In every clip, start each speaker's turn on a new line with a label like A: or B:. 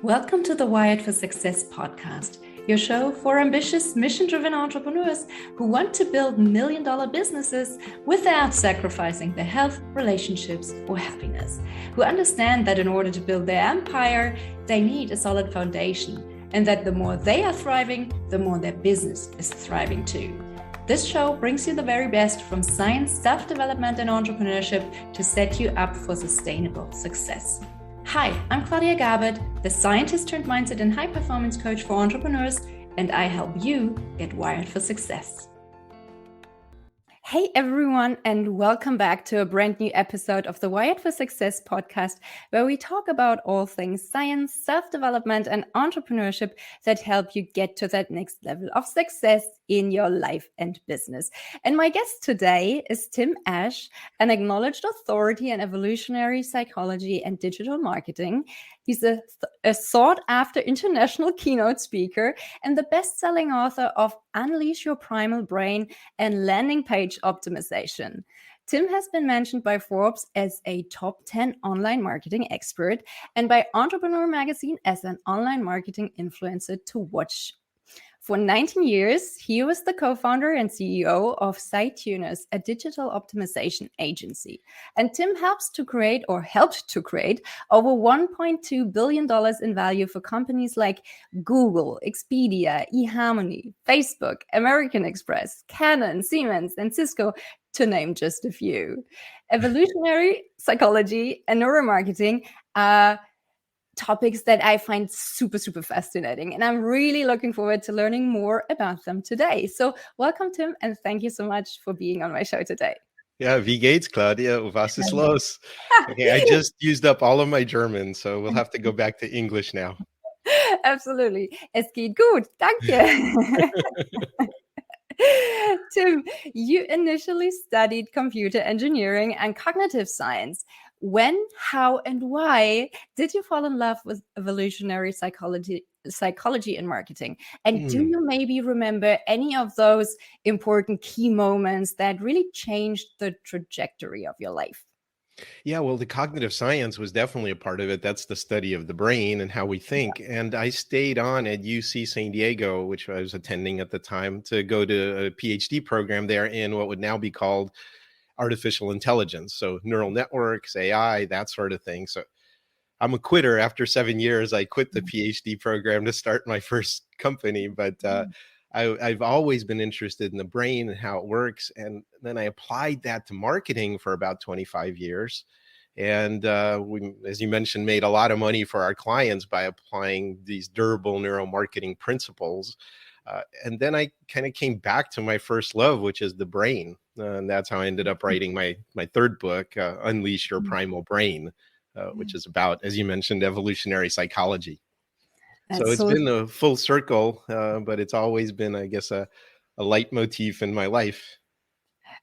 A: Welcome to the Wired for Success podcast, your show for ambitious, mission-driven entrepreneurs who want to build million-dollar businesses without sacrificing their health, relationships, or happiness, who understand that in order to build their empire, they need a solid foundation, and that the more they are thriving, the more their business is thriving too. This show brings you the very best from science, self-development, and entrepreneurship to set you up for sustainable success. Hi, I'm Claudia Garbutt, the scientist turned mindset and high performance coach for entrepreneurs, and I help you get wired for success. Hey everyone, and welcome back to a brand new episode of the Wired for Success podcast, where we talk about all things science, self-development, and entrepreneurship that help you get to that next level of success in your life and business. And my guest today is Tim Ash, an acknowledged authority in evolutionary psychology and digital marketing. He's a sought-after international keynote speaker and the best-selling author of Unleash Your Primal Brain and Landing Page Optimization. Tim has been mentioned by Forbes as a top 10 online marketing expert and by Entrepreneur Magazine as an online marketing influencer to watch. For 19 years, he was the co-founder and CEO of SiteTuners, a digital optimization agency. And Tim helped to create over $1.2 billion in value for companies like Google, Expedia, eHarmony, Facebook, American Express, Canon, Siemens, and Cisco, to name just a few. Evolutionary psychology and neuromarketing are topics that I find super, super fascinating. And I'm really looking forward to learning more about them today. So welcome, Tim, and thank you so much for being on my show today.
B: Yeah, wie geht's, Claudia? Was ist los? Okay, I just used up all of my German, so we'll have to go back to English now.
A: Absolutely. Es geht gut. Danke. Tim, you initially studied computer engineering and cognitive science. When, how, and why did you fall in love with evolutionary psychology and marketing? And do you maybe remember any of those important key moments that really changed the trajectory of your life?
B: Yeah, well, the cognitive science was definitely a part of it. That's the study of the brain and how we think. Yeah. And I stayed on at UC San Diego, which I was attending at the time, to go to a PhD program there in what would now be called artificial intelligence. So neural networks, AI, that sort of thing. So I'm a quitter. After 7 years, I quit the PhD program to start my first company. But I've always been interested in the brain and how it works. And then I applied that to marketing for about 25 years. And we, as you mentioned, made a lot of money for our clients by applying these durable neuromarketing principles. And then I kind of came back to my first love, which is the brain. And that's how I ended up writing my third book, Unleash Your Primal Brain, which is about, as you mentioned, evolutionary psychology. So it's been a full circle, but it's always been, I guess, a leitmotif in my life.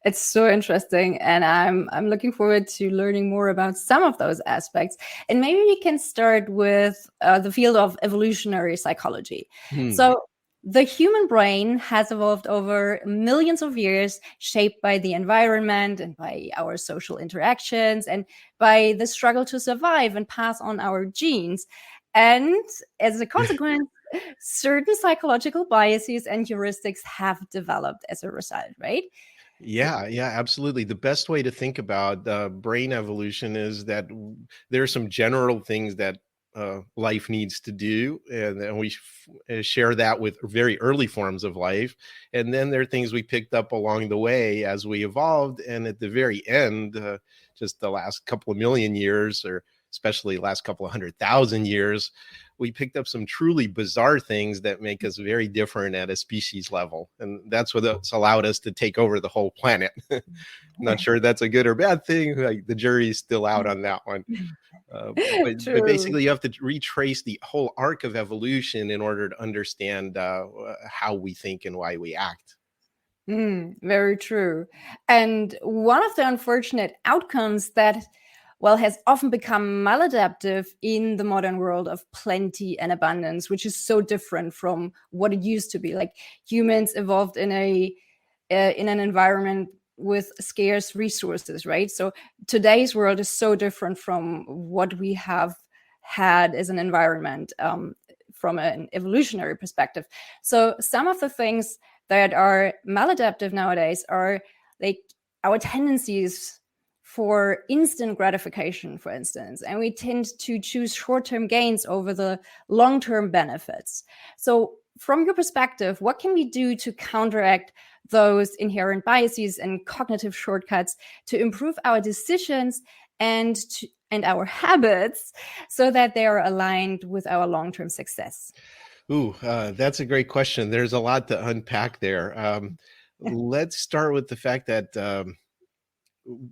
A: It's so interesting, and I'm looking forward to learning more about some of those aspects. And maybe we can start with the field of evolutionary psychology. So the human brain has evolved over millions of years, shaped by the environment and by our social interactions and by the struggle to survive and pass on our genes. And as a consequence, certain psychological biases and heuristics have developed as a result, right?
B: Yeah, absolutely. The best way to think about brain evolution is that there are some general things that life needs to do, and we share that with very early forms of life. And then there are things we picked up along the way as we evolved. And at the very end, just the last couple of million years, or especially the last couple of 100,000 years, we picked up some truly bizarre things that make us very different at a species level. And that's what's allowed us to take over the whole planet. I'm not sure that's a good or bad thing. Like, the jury's still out on that one. But basically, you have to retrace the whole arc of evolution in order to understand how we think and why we act.
A: Very true. And one of the unfortunate outcomes that has often become maladaptive in the modern world of plenty and abundance, which is so different from what it used to be. Like, humans evolved in an environment with scarce resources, right? So today's world is so different from what we have
C: had as an environment from an evolutionary perspective. So some of the things that are maladaptive nowadays are like our tendencies for instant gratification, for instance, and we tend to choose short-term gains over the long-term benefits. So from your perspective, what can we do to counteract those inherent biases and cognitive shortcuts to improve our decisions and our habits so that they are aligned with our long-term success?
B: Ooh, that's a great question. There's a lot to unpack there. Let's start with the fact that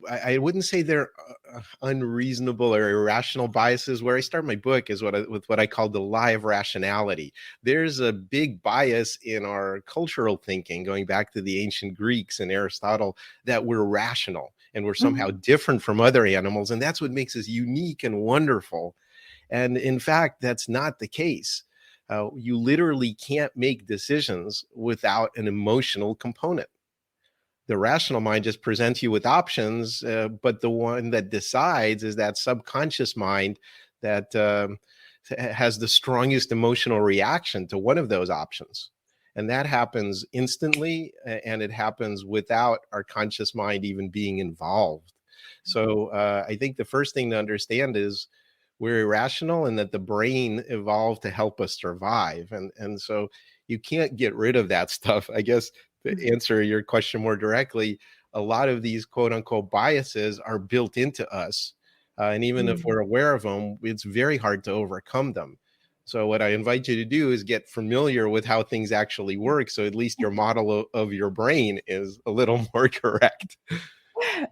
B: I wouldn't say they're unreasonable or irrational biases. Where I start my book is with what I call the lie of rationality. There's a big bias in our cultural thinking, going back to the ancient Greeks and Aristotle, that we're rational and we're somehow different from other animals. And that's what makes us unique and wonderful. And in fact, that's not the case. You literally can't make decisions without an emotional component. The rational mind just presents you with options, but the one that decides is that subconscious mind that has the strongest emotional reaction to one of those options. And that happens instantly, and it happens without our conscious mind even being involved. So I think the first thing to understand is we're irrational and that the brain evolved to help us survive. And so you can't get rid of that stuff. I guess to answer your question more directly, a lot of these quote unquote biases are built into us. And even if we're aware of them, it's very hard to overcome them. So what I invite you to do is get familiar with how things actually work. So at least your model of your brain is a little more correct.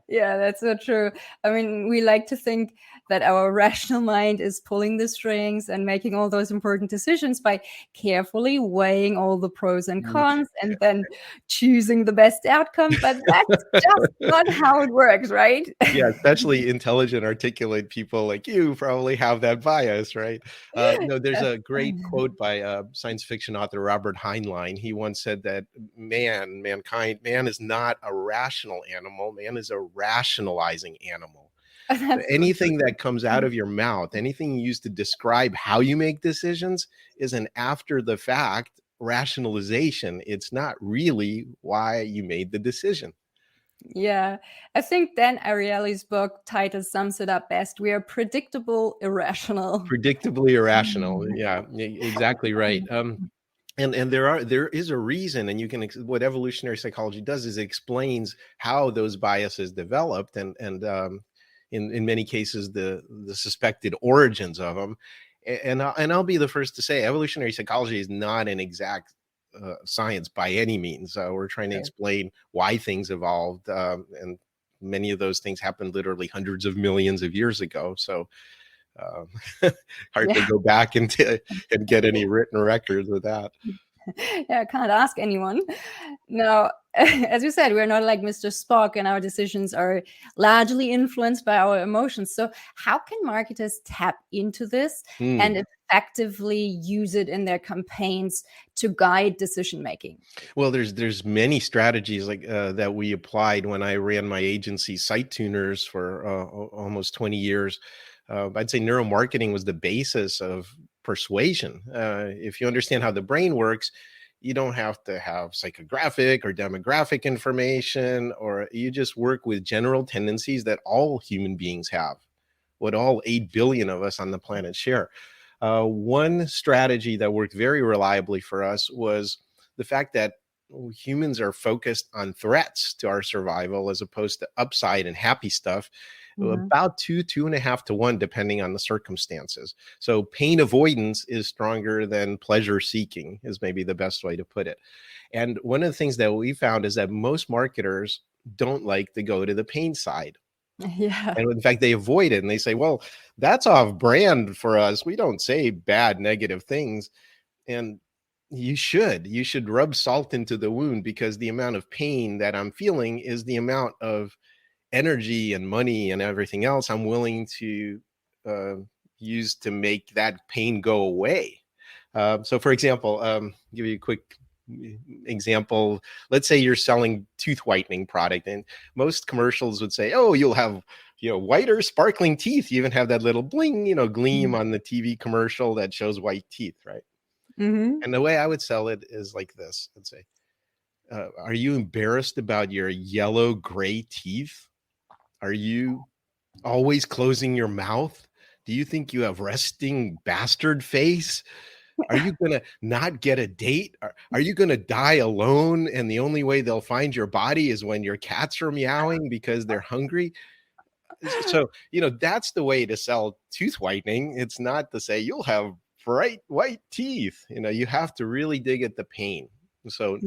C: Yeah, that's so true. I mean, we like to think that our rational mind is pulling the strings and making all those important decisions by carefully weighing all the pros and cons and then choosing the best outcome. But that's just not how it works, right?
B: Yeah, especially intelligent, articulate people like you probably have that bias, right? No, there's a great quote by science fiction author Robert Heinlein. He once said that man is not a rational animal. Man is a rationalizing animal. Anything that comes out of your mouth, anything you use to describe how you make decisions is an after the fact rationalization. It's not really why you made the decision.
C: Yeah, I think Dan Ariely's book title sums it up best. We are predictable, irrational.
B: Predictably irrational. Yeah, exactly right. And there is a reason, and you can what evolutionary psychology does is it explains how those biases developed, and in many cases the suspected origins of them. And I'll be the first to say evolutionary psychology is not an exact science by any means. We're trying to explain why things evolved, and many of those things happened literally hundreds of millions of years ago. So hard to go back and get any written records of that.
C: Yeah, I can't ask anyone. Now, as you said, we're not like Mr. Spock, and our decisions are largely influenced by our emotions. So how can marketers tap into this and effectively use it in their campaigns to guide decision making?
B: Well, there's many strategies like that we applied when I ran my agency, Site Tuners, for almost 20 years. I'd say neuromarketing was the basis of persuasion. If you understand how the brain works, you don't have to have psychographic or demographic information, or you just work with general tendencies that all human beings have, what all 8 billion of us on the planet share. One strategy that worked very reliably for us was the fact that humans are focused on threats to our survival as opposed to upside and happy stuff. About 2.5 to 1, depending on the circumstances. So pain avoidance is stronger than pleasure seeking, is maybe the best way to put it. And one of the things that we found is that most marketers don't like to go to the pain side.
C: Yeah.
B: And in fact, they avoid it and they say, well, that's off brand for us. We don't say bad, negative things. And you should rub salt into the wound, because the amount of pain that I'm feeling is the amount of energy and money and everything else I'm willing to use to make that pain go away. So for example, give you a quick example. Let's say you're selling tooth whitening product, and most commercials would say, oh, you'll have whiter sparkling teeth. You even have that little bling, gleam on the TV commercial that shows white teeth, right?
C: Mm-hmm.
B: And the way I would sell it is like this. I'd say, are you embarrassed about your yellow gray teeth? Are you always closing your mouth? Do you think you have resting bastard face? Are you going to not get a date? Are you going to die alone? And the only way they'll find your body is when your cats are meowing because they're hungry. So, that's the way to sell tooth whitening. It's not to say you'll have bright white teeth. You have to really dig at the pain. So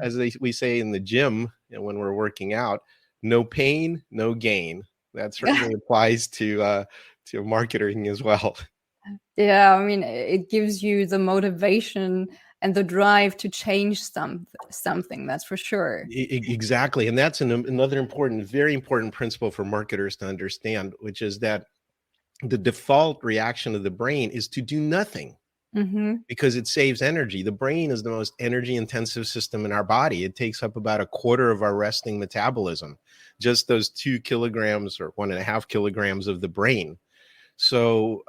B: as we say in the gym, when we're working out, no pain, no gain. That certainly applies to marketing as well.
C: Yeah, I mean, it gives you the motivation and the drive to change something. That's for sure.
B: Exactly. And that's another very important principle for marketers to understand, which is that the default reaction of the brain is to do nothing.
C: Mm-hmm.
B: Because it saves energy. The brain is the most energy intensive system in our body. It takes up about a quarter of our resting metabolism, just those 2 kilograms or 1.5 kilograms of the brain. So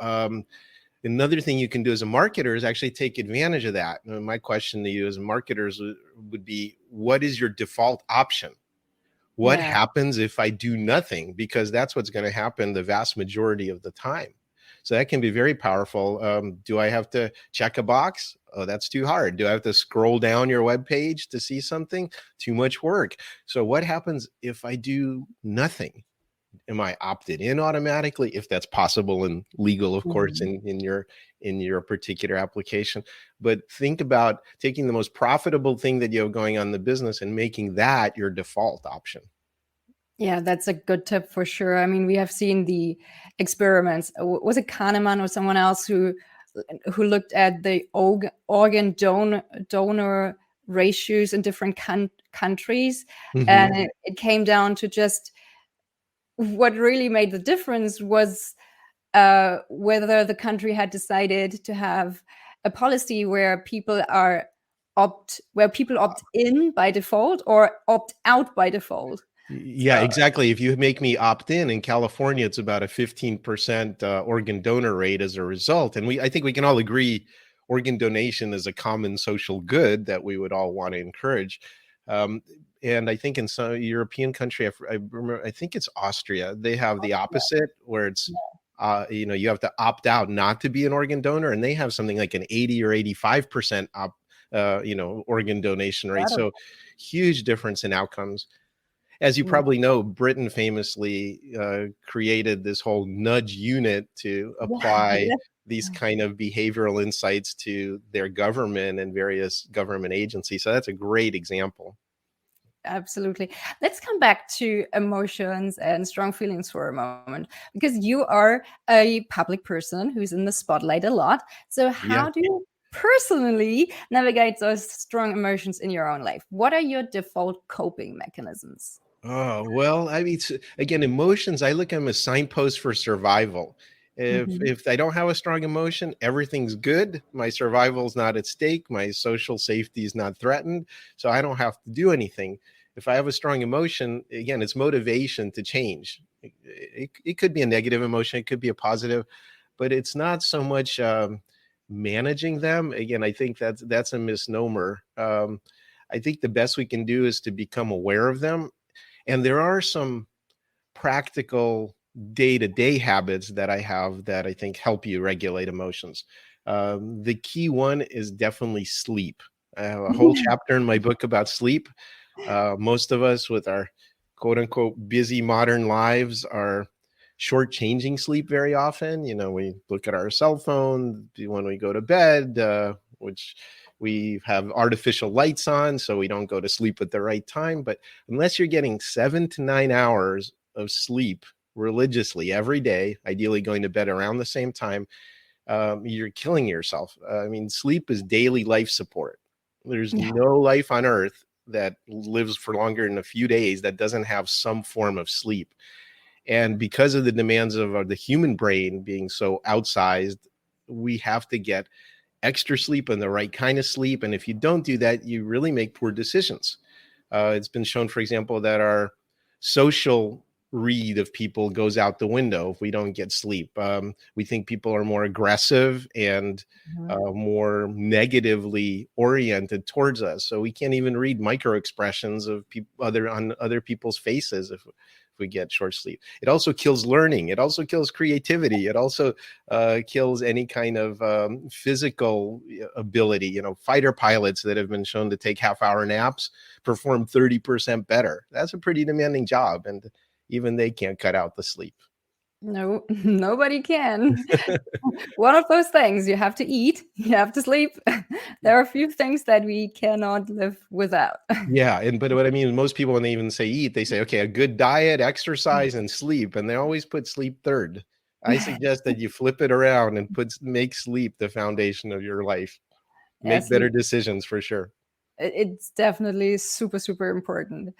B: another thing you can do as a marketer is actually take advantage of that. And my question to you as marketers would be, what is your default option? What happens if I do nothing? Because that's what's going to happen the vast majority of the time. So that can be very powerful. Do I have to check a box? Oh, that's too hard. Do I have to scroll down your webpage to see something? Too much work. So what happens if I do nothing? Am I opted in automatically, if that's possible and legal, of course, in your particular application? But think about taking the most profitable thing that you have going on in the business and making that your default option.
C: Yeah, that's a good tip for sure. I mean, we have seen the experiments. Was it Kahneman or someone else who looked at the organ donor ratios in different countries, and it came down to just what really made the difference was whether the country had decided to have a policy where people opt in by default or opt out by default.
B: Yeah, exactly. If you make me opt in California, it's about a 15% organ donor rate as a result. And I think we can all agree organ donation is a common social good that we would all want to encourage. And I think in some European country, I remember, I think it's Austria, they have the opposite where it's, you have to opt out not to be an organ donor. And they have something like an 80 or 85% organ donation rate. So huge difference in outcomes. As you probably know, Britain famously created this whole nudge unit to apply these kind of behavioral insights to their government and various government agencies. So that's a great example.
C: Absolutely. Let's come back to emotions and strong feelings for a moment, because you are a public person who's in the spotlight a lot. So how do you personally navigate those strong emotions in your own life? What are your default coping mechanisms?
B: Oh, well, I mean, again, emotions, I look at them as signposts for survival. If I don't have a strong emotion, everything's good. My survival is not at stake. My social safety is not threatened. So I don't have to do anything. If I have a strong emotion, again, it's motivation to change. It could be a negative emotion. It could be a positive, but it's not so much managing them. Again, I think that's a misnomer. I think the best we can do is to become aware of them. And there are some practical day-to-day habits that I have that I think help you regulate emotions. The key one is definitely sleep. I have a whole chapter in my book about sleep. Most of us with our quote unquote busy modern lives are shortchanging sleep very often. We look at our cell phone when we go to bed, which we have artificial lights on, so we don't go to sleep at the right time. But unless you're getting 7 to 9 hours of sleep religiously every day, ideally going to bed around the same time, you're killing yourself. I mean, sleep is daily life support. There's no life on earth that lives for longer than a few days that doesn't have some form of sleep. And because of the demands of the human brain being so outsized, we have to get extra sleep and the right kind of sleep. And if you don't do that, you really make poor decisions. It's been shown, for example, that our social read of people goes out the window if we don't get sleep. We think people are more aggressive and more negatively oriented towards us. So we can't even read micro expressions of on other people's faces if we get short sleep. It also kills learning. It also kills creativity. It also kills any kind of physical ability. Fighter pilots that have been shown to take half-hour naps perform 30% better. That's a pretty demanding job, and even they can't cut out the sleep.
C: No, nobody can. One of those things, you have to eat, you have to sleep. There are a few things that we cannot live without.
B: Yeah, but what I mean, most people, when they even say eat, they say, okay, a good diet, exercise, and sleep, and they always put sleep third. I suggest that you flip it around and make sleep the foundation of your life. Make better decisions for sure.
C: It's definitely super, super important.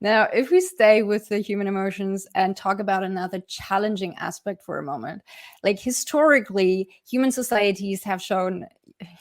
C: Now, if we stay with the human emotions and talk about another challenging aspect for a moment, like historically, human societies have shown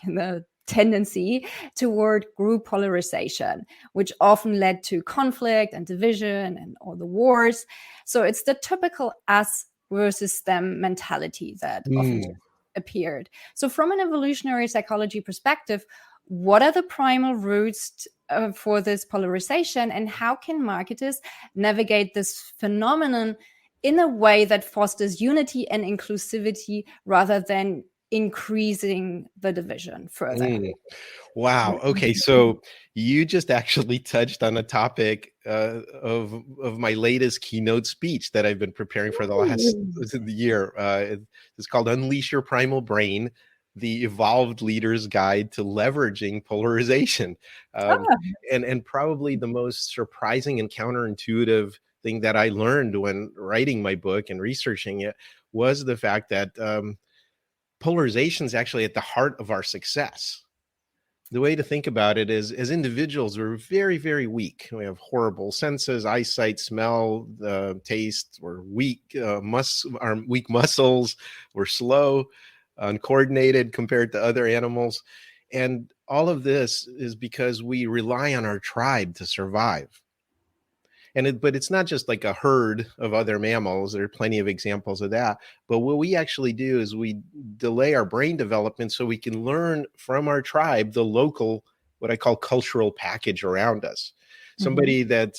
C: the tendency toward group polarization, which often led to conflict and division and all the wars. So it's the typical us versus them mentality that often appeared. So from an evolutionary psychology perspective, what are the primal roots for this polarization, and how can marketers navigate this phenomenon in a way that fosters unity and inclusivity rather than increasing the division further?
B: Wow. Okay. So you just actually touched on a topic of my latest keynote speech that I've been preparing for the last year. It's called Unleash Your Primal Brain, the Evolved Leader's Guide to Leveraging Polarization. And probably the most surprising and counterintuitive thing that I learned when writing my book and researching it was the fact that polarization is actually at the heart of our success. The way to think about it is, as individuals, we're very, very weak. We have horrible senses, eyesight, smell, taste. We're weak, our weak muscles. We're slow, uncoordinated compared to other animals. And all of this is because we rely on our tribe to survive. But it's not just like a herd of other mammals. There are plenty of examples of that. But what we actually do is we delay our brain development so we can learn from our tribe the local, what I call cultural package around us. Somebody that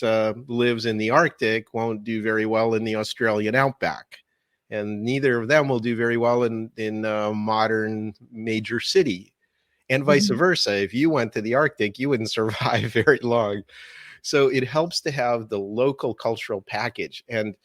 B: lives in the Arctic won't do very well in the Australian outback. And neither of them will do very well in a modern major city. And vice versa. If you went to the Arctic, you wouldn't survive very long. So it helps to have the local cultural package. And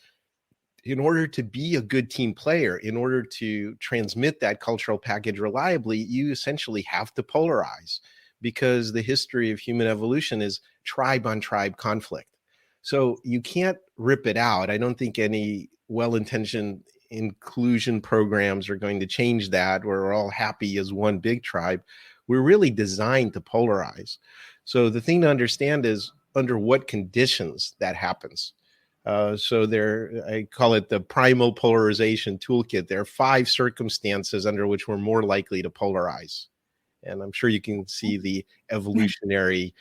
B: in order to be a good team player, in order to transmit that cultural package reliably, you essentially have to polarize, because the history of human evolution is tribe on tribe conflict. So you can't rip it out. I don't think any well-intentioned inclusion programs are going to change that, where we're all happy as one big tribe. We're really designed to polarize. So the thing to understand is under what conditions that happens. I call it the Primal Polarization Toolkit. There are 5 circumstances under which we're more likely to polarize. And I'm sure you can see the evolutionary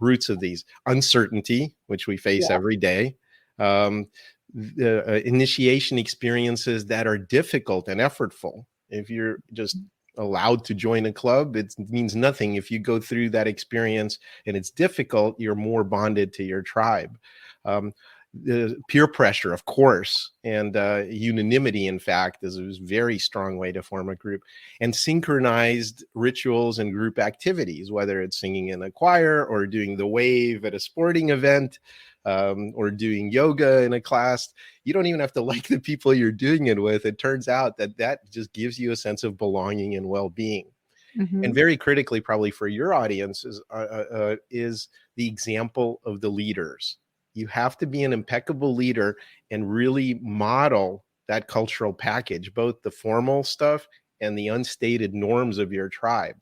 B: roots of these. Uncertainty, which we face every day. The initiation experiences that are difficult and effortful. If you're just allowed to join a club, it means nothing. If you go through that experience and it's difficult, you're more bonded to your tribe. The peer pressure, of course, and unanimity, in fact, is a very strong way to form a group. And synchronized rituals and group activities, whether it's singing in a choir or doing the wave at a sporting event, or doing yoga in a class. You don't even have to like the people you're doing it with. It turns out that just gives you a sense of belonging and well-being. And very critically, probably for your audience, is the example of the leaders. You have to be an impeccable leader and really model that cultural package, both the formal stuff and the unstated norms of your tribe.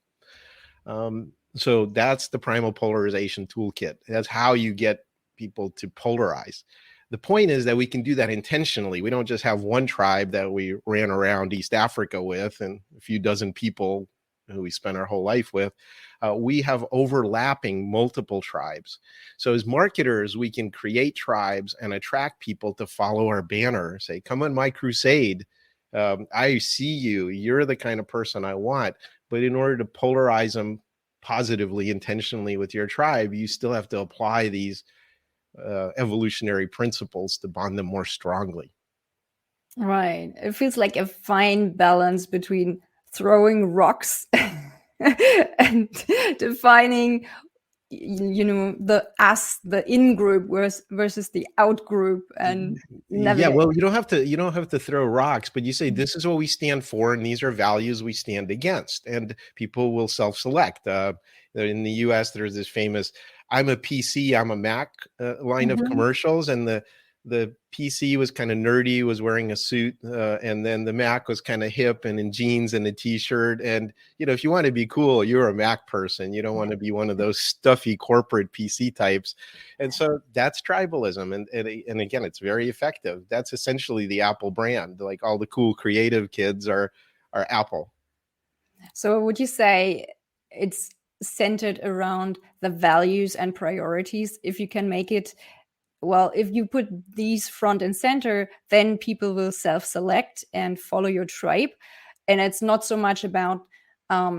B: So that's the Primal Polarization Toolkit. That's how you get people to polarize. The point is that we can do that intentionally. We don't just have one tribe that we ran around East Africa with and a few dozen people who we spend our whole life with, we have overlapping multiple tribes. So as marketers, we can create tribes and attract people to follow our banner, say, come on my crusade. I see you, you're the kind of person I want. But in order to polarize them positively, intentionally with your tribe, you still have to apply these evolutionary principles to bond them more strongly.
C: Right. It feels like a fine balance between throwing rocks and defining, the in group versus the out group, and
B: Yeah,
C: navigate.
B: well, you don't have to throw rocks, but you say this is what we stand for, and these are values we stand against, and people will self-select. In the U.S., there's this famous "I'm a PC, I'm a Mac" line of commercials, and the PC was kind of nerdy, was wearing a suit, and then the Mac was kind of hip and in jeans and a t-shirt. And if you want to be cool, you're a Mac person. You don't want to be one of those stuffy corporate PC types. And so that's tribalism. And again, it's very effective. That's essentially the Apple brand. Like all the cool creative kids are Apple.
C: So would you say it's centered around the values and priorities? If you can make it, well, if you put these front and center, then people will self-select and follow your tribe. And it's not so much about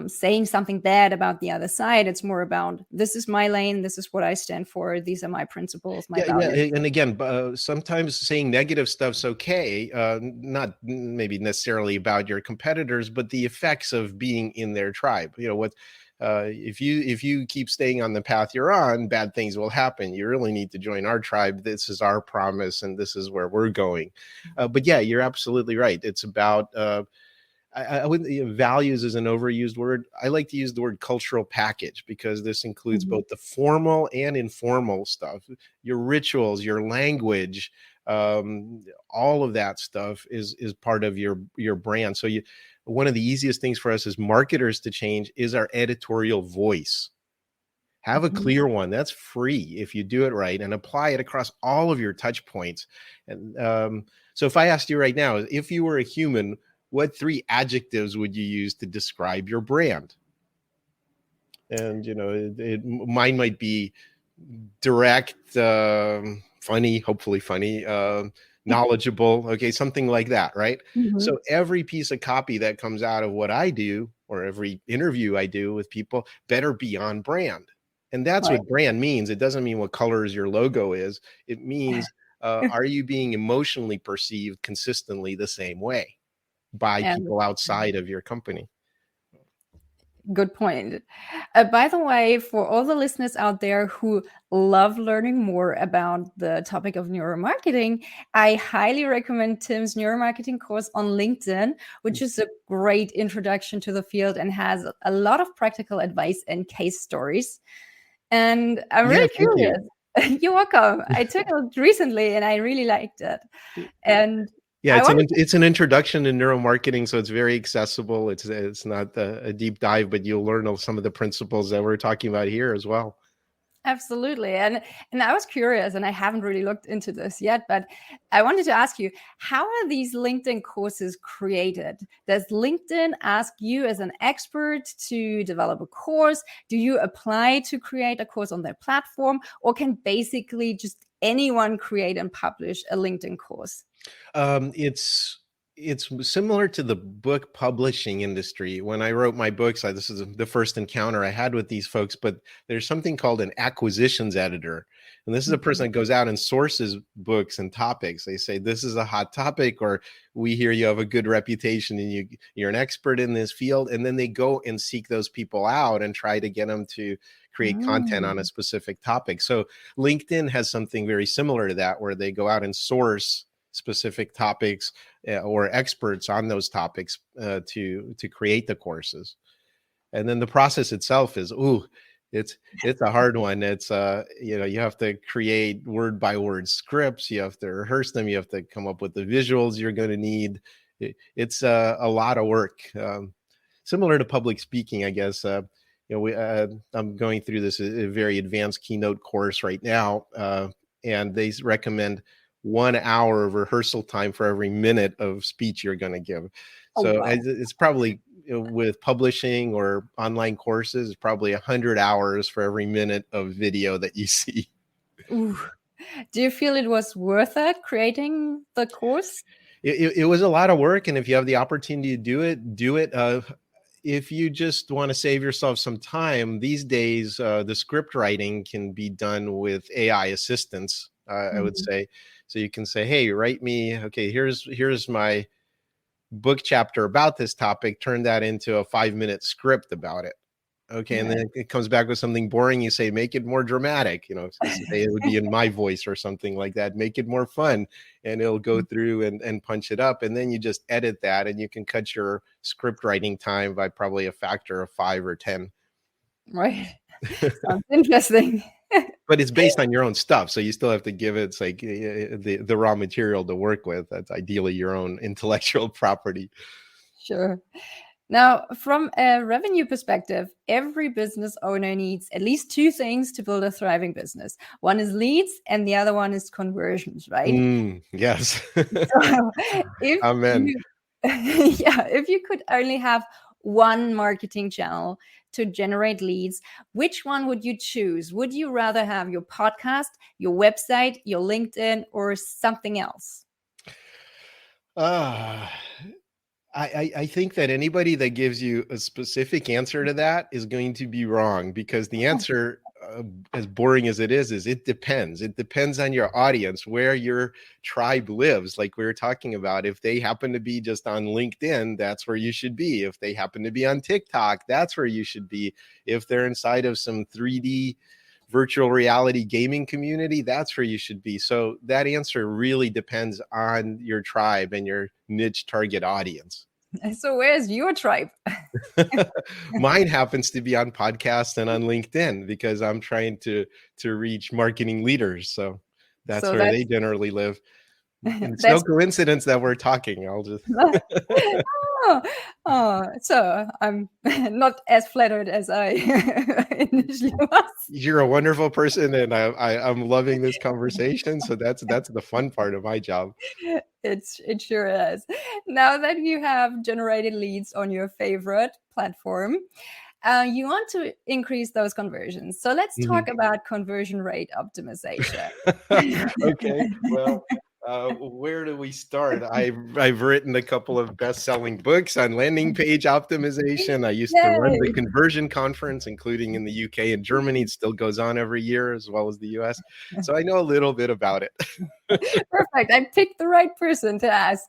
C: saying something bad about the other side. It's more about, this is my lane, this is what I stand for, these are my principles, my values.
B: Yeah, and again, sometimes saying negative stuff's okay, not maybe necessarily about your competitors, but the effects of being in their tribe. If you keep staying on the path you're on, bad things will happen. You really need to join our tribe. This is our promise, and this is where we're going. But yeah, you're absolutely right. It's about I wouldn't, values is an overused word. I like to use the word cultural package, because this includes both the formal and informal stuff, your rituals, your language, all of that stuff is part of your brand. So one of the easiest things for us as marketers to change is our editorial voice. Have a clear one. That's free if you do it right, and apply it across all of your touch points. And so if I asked you right now, if you were a human, what 3 adjectives would you use to describe your brand? And mine might be direct, funny, hopefully funny, knowledgeable, okay, something like that, right? So every piece of copy that comes out of what I do, or every interview I do with people, better be on brand. And that's what brand means. It doesn't mean what colors your logo is. It means, are you being emotionally perceived consistently the same way by people outside of your company?
C: Good point. By the way, for all the listeners out there who love learning more about the topic of neuromarketing, I highly recommend Tim's neuromarketing course on LinkedIn, which is a great introduction to the field and has a lot of practical advice and case stories. And I'm really curious. You're welcome. I took it recently and I really liked it. And
B: yeah, it's an introduction to neuromarketing, so it's very accessible. It's not a deep dive, but you'll learn some of the principles that we're talking about here as well.
C: Absolutely. And I was curious, and I haven't really looked into this yet, but I wanted to ask you, how are these LinkedIn courses created? Does LinkedIn ask you as an expert to develop a course? Do you apply to create a course on their platform, or can basically just anyone create and publish a LinkedIn course?
B: It's similar to the book publishing industry. When I wrote my books, this is the first encounter I had with these folks, but there's something called an acquisitions editor. And this is a person that goes out and sources books and topics. They say, this is a hot topic, or we hear you have a good reputation and you're an expert in this field. And then they go and seek those people out and try to get them to create content on a specific topic. So LinkedIn has something very similar to that, where they go out and source specific topics or experts on those topics to create the courses. And then the process itself is, it's a hard one. It's you have to create word by word scripts, you have to rehearse them, you have to come up with the visuals you're going to need. It's a lot of work, similar to public speaking, I guess. I'm going through this a very advanced keynote course right now, and they recommend 1 hour of rehearsal time for every minute of speech you're going to give. So it's probably with publishing or online courses is probably 100 hours for every minute of video that you see.
C: Ooh. Do you feel it was worth it creating the course?
B: It was a lot of work, and if you have the opportunity to do it, do it. If you just want to save yourself some time, these days the script writing can be done with AI assistance. I would say, so you can say, "Hey, write me. Okay, here's my book chapter about this topic. Turn that into a 5-minute script about it." Okay, and then it comes back with something boring. You say, make it more dramatic. Say it would be in my voice or something like that. Make it more fun, and it'll go through and punch it up. And then you just edit that, and you can cut your script writing time by probably a factor of 5 or 10.
C: Right. Sounds interesting.
B: But it's based on your own stuff, so you still have to give it like the raw material to work with. That's ideally your own intellectual property.
C: Sure. Now, from a revenue perspective, every business owner needs at least 2 things to build a thriving business. One is leads, and the other one is conversions, right?
B: Yes.
C: So if
B: Amen.
C: if you could only have one marketing channel to generate leads, which one would you choose? Would you rather have your podcast, your website, your LinkedIn, or something else?
B: I think that anybody that gives you a specific answer to that is going to be wrong, because the answer, as boring as it is it depends. It depends on your audience, where your tribe lives. Like we were talking about, if they happen to be just on LinkedIn, that's where you should be. If they happen to be on TikTok, that's where you should be. If they're inside of some 3D virtual reality gaming community, that's where you should be. So that answer really depends on your tribe and your niche target audience.
C: So where's your tribe?
B: Mine happens to be on podcasts and on LinkedIn, because I'm trying to reach marketing leaders. So that's where they generally live. And it's no coincidence that we're talking. I'll just
C: so I'm not as flattered as I initially was.
B: You're a wonderful person, and I'm loving this conversation. So that's the fun part of my job.
C: It sure is. Now that you have generated leads on your favorite platform, you want to increase those conversions. So let's talk about conversion rate optimization.
B: Okay, well, where do we start? I've written a couple of best-selling books on landing page optimization. I used to run the conversion conference, including in the UK and Germany. It still goes on every year, as well as the US. So I know a little bit about it.
C: Perfect. I picked the right person to ask.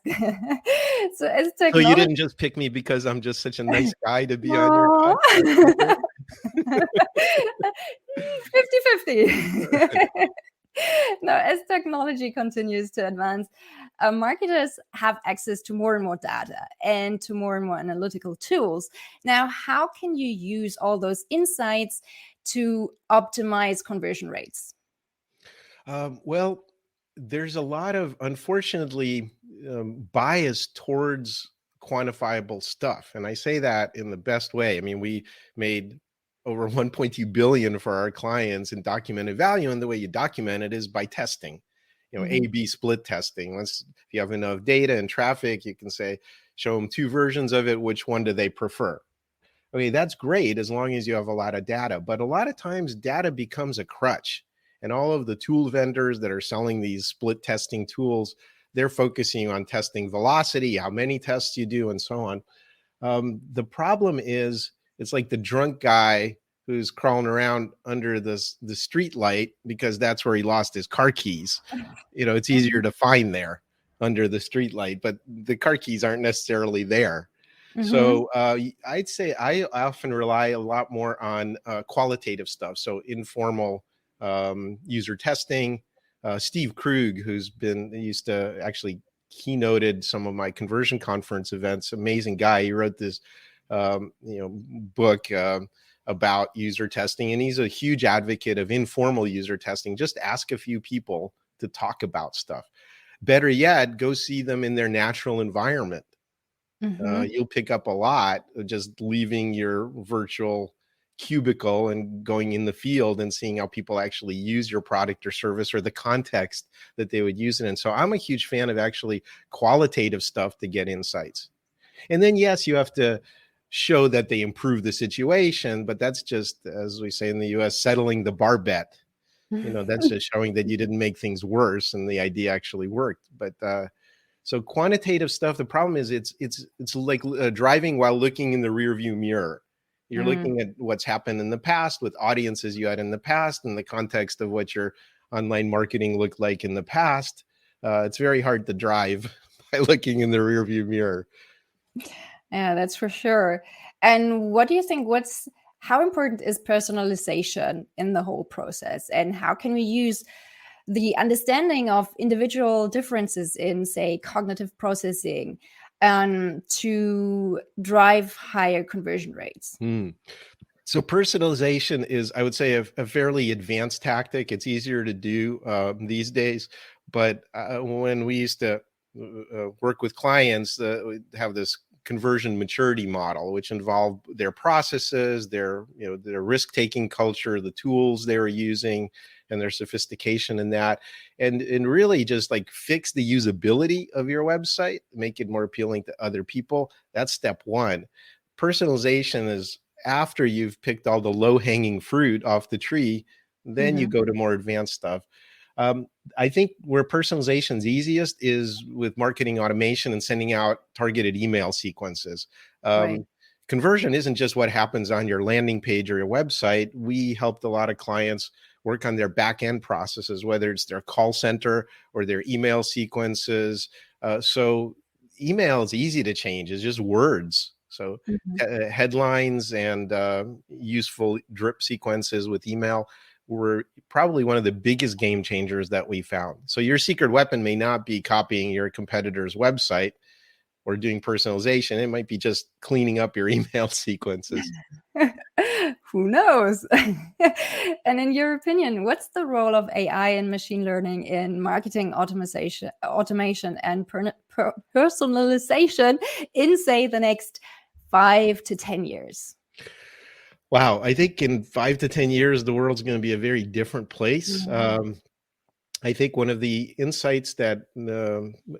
C: So as technology,
B: so you didn't just pick me because I'm just such a nice guy to be on your podcast?
C: 50-50. Now, as technology continues to advance, marketers have access to more and more data and to more and more analytical tools. Now, how can you use all those insights to optimize conversion rates?
B: Well, there's a lot of, unfortunately, bias towards quantifiable stuff. And I say that in the best way. I mean, we made over 1.2 billion for our clients in documented value. And the way you document it is by testing, A/B split testing. If you have enough data and traffic, you can say, show them 2 versions of it. Which one do they prefer? Okay, that's great as long as you have a lot of data. But a lot of times data becomes a crutch. And all of the tool vendors that are selling these split testing tools, they're focusing on testing velocity, how many tests you do, and so on. The problem is, it's like the drunk guy who's crawling around under the street light because that's where he lost his car keys. It's easier to find there under the street light, but the car keys aren't necessarily there. So I'd say I often rely a lot more on qualitative stuff. So informal user testing. Steve Krug, used to actually keynoted some of my conversion conference events, amazing guy. He wrote this book about user testing, and he's a huge advocate of informal user testing. Just ask a few people to talk about stuff. Better yet, go see them in their natural environment. You'll pick up a lot just leaving your virtual cubicle and going in the field and seeing how people actually use your product or service, or the context that they would use it in. So I'm a huge fan of actually qualitative stuff to get insights. And then, yes, you have to show that they improve the situation, but that's just, as we say in the US, settling the bar bet. That's just showing that you didn't make things worse and the idea actually worked. But so quantitative stuff, the problem is it's like driving while looking in the rear view mirror. You're looking at what's happened in the past with audiences you had in the past in the context of what your online marketing looked like in the past. It's very hard to drive by looking in the rear view mirror.
C: Yeah, that's for sure. And what do you think, how important is personalization in the whole process? And how can we use the understanding of individual differences in, say, cognitive processing to drive higher conversion rates?
B: So personalization is, I would say, a fairly advanced tactic. It's easier to do these days. But when we used to work with clients, we have this conversion maturity model, which involved their processes, their risk-taking culture, the tools they were using, and their sophistication in that, and really just like fix the usability of your website, make it more appealing to other people. That's step one. Personalization is after you've picked all the low-hanging fruit off the tree, then you go to more advanced stuff. I think where personalization is easiest is with marketing automation and sending out targeted email sequences.
C: Right.
B: Conversion isn't just what happens on your landing page or your website. We helped a lot of clients work on their back-end processes, whether it's their call center or their email sequences. So email is easy to change. It's just words. So headlines and useful drip sequences with email were probably one of the biggest game changers that we found. So your secret weapon may not be copying your competitor's website or doing personalization. It might be just cleaning up your email sequences.
C: Who knows? And in your opinion, what's the role of AI and machine learning in marketing automation and personalization in, say, the next 5 to 10 years?
B: Wow, I think in 5 to 10 years, the world's going to be a very different place. I think one of the insights that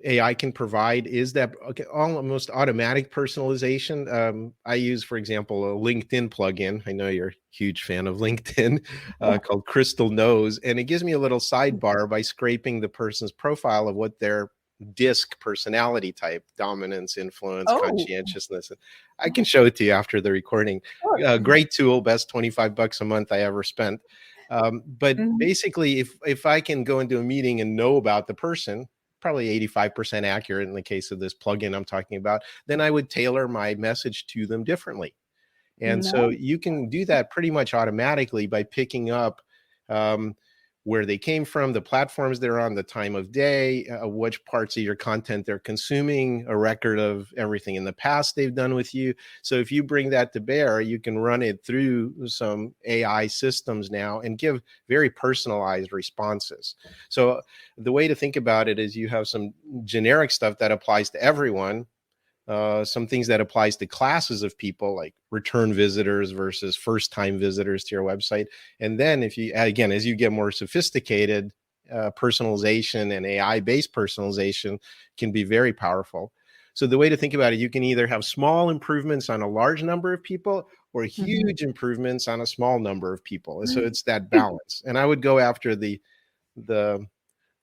B: AI can provide is that almost automatic personalization. I use, for example, a LinkedIn plugin. I know you're a huge fan of LinkedIn, called Crystal Knows, and it gives me a little sidebar by scraping the person's profile of what their DISC personality type, dominance, influence, conscientiousness. I can show it to you after the recording. Great tool, best $25 a month I ever spent. But basically, if I can go into a meeting and know about the person, probably 85% accurate in the case of this plugin I'm talking about, then I would tailor my message to them differently. And so you can do that pretty much automatically by picking up where they came from, the platforms they're on, the time of day, which parts of your content they're consuming, a record of everything in the past they've done with you. So if you bring that to bear, you can run it through some AI systems now and give very personalized responses. So the way to think about it is you have some generic stuff that applies to everyone, some things that applies to classes of people like return visitors versus first-time visitors to your website. And then if you, again, as you get more sophisticated, personalization and AI-based personalization can be very powerful. So the way to think about it, you can either have small improvements on a large number of people or huge improvements on a small number of people. And so it's that balance. And I would go after the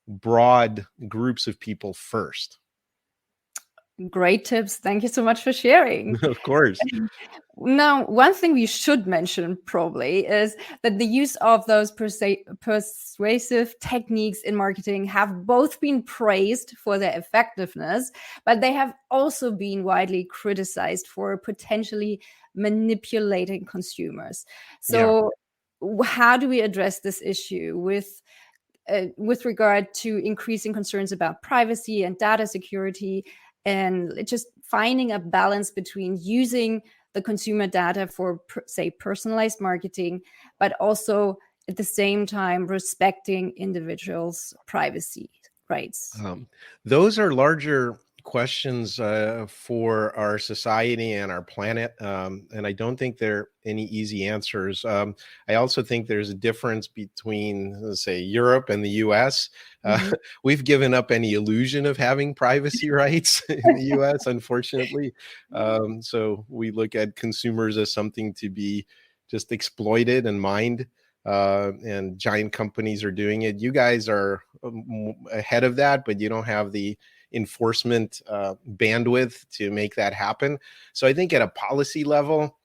B: broad groups of people first.
C: Great tips. Thank you so much for sharing.
B: Of course.
C: Now, one thing we should mention probably is that the use of those persuasive techniques in marketing have both been praised for their effectiveness, but they have also been widely criticized for potentially manipulating consumers. So how do we address this issue with regard to increasing concerns about privacy and data security, and just finding a balance between using the consumer data for, say, personalized marketing, but also at the same time respecting individuals' privacy rights?
B: Those are larger questions for our society and our planet. And I don't think there are any easy answers. I also think there's a difference between, let's say, Europe and the US.
C: Mhm.
B: We've given up any illusion of having privacy rights in the US, unfortunately. So we look at consumers as something to be just exploited and mined. And giant companies are doing it. You guys are ahead of that, but you don't have the enforcement bandwidth to make that happen. So I think at a policy level,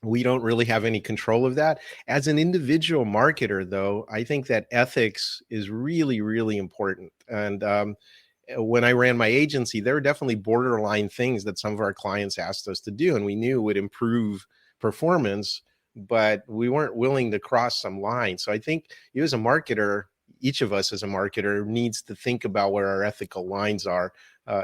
B: we don't really have any control of that. As an individual marketer, though, I think that ethics is really, really important. And when I ran my agency, there were definitely borderline things that some of our clients asked us to do, and we knew would improve performance, but we weren't willing to cross some lines. So I think you as a marketer, each of us as a marketer needs to think about where our ethical lines are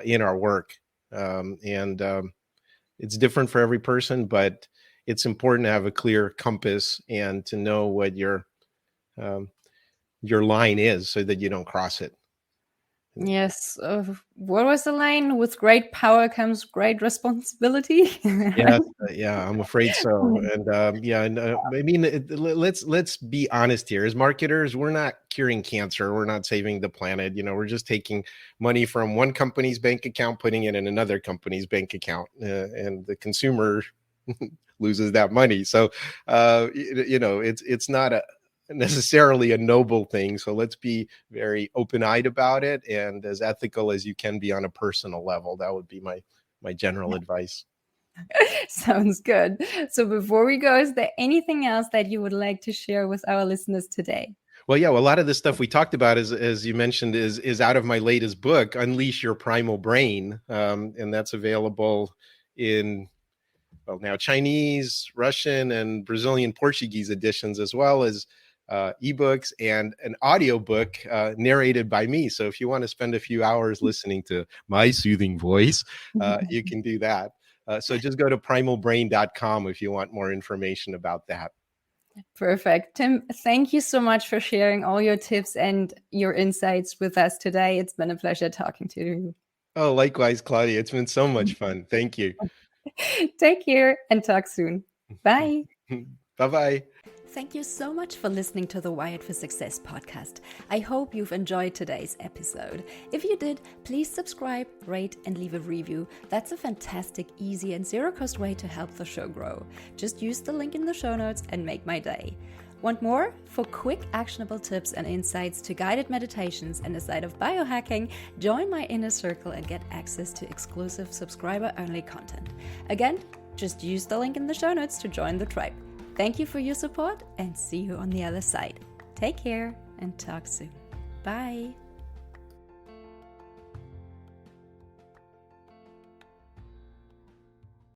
B: in our work. It's different for every person, but it's important to have a clear compass and to know what your line is so that you don't cross it.
C: Yes. What was the line? With great power comes great responsibility.
B: Yeah, I'm afraid so. And I mean, let's be honest here. As marketers, we're not curing cancer. We're not saving the planet. We're just taking money from one company's bank account, putting it in another company's bank account, and the consumer loses that money. So, it's not necessarily a noble thing. So let's be very open-eyed about it and as ethical as you can be on a personal level. That would be my general advice.
C: Sounds good. So before we go, is there anything else that you would like to share with our listeners today?
B: Well, a lot of the stuff we talked about, as you mentioned, is out of my latest book, Unleash Your Primal Brain. And that's available in now Chinese, Russian, and Brazilian Portuguese editions, as well as ebooks and an audiobook narrated by me. So if you want to spend a few hours listening to my soothing voice, you can do that. So just go to primalbrain.com if you want more information about that.
C: Perfect. Tim, thank you so much for sharing all your tips and your insights with us today. It's been a pleasure talking to you.
B: Oh, likewise, Claudia. It's been so much fun. Thank you.
C: Take care and talk soon. Bye.
B: Bye-bye.
A: Thank you so much for listening to the Wired for Success podcast. I hope you've enjoyed today's episode. If you did, please subscribe, rate, and leave a review. That's a fantastic, easy, and zero-cost way to help the show grow. Just use the link in the show notes and make my day. Want more? For quick, actionable tips and insights to guided meditations and a side of biohacking, join my inner circle and get access to exclusive subscriber-only content. Again, just use the link in the show notes to join the tribe. Thank you for your support and see you on the other side. Take care and talk soon. Bye.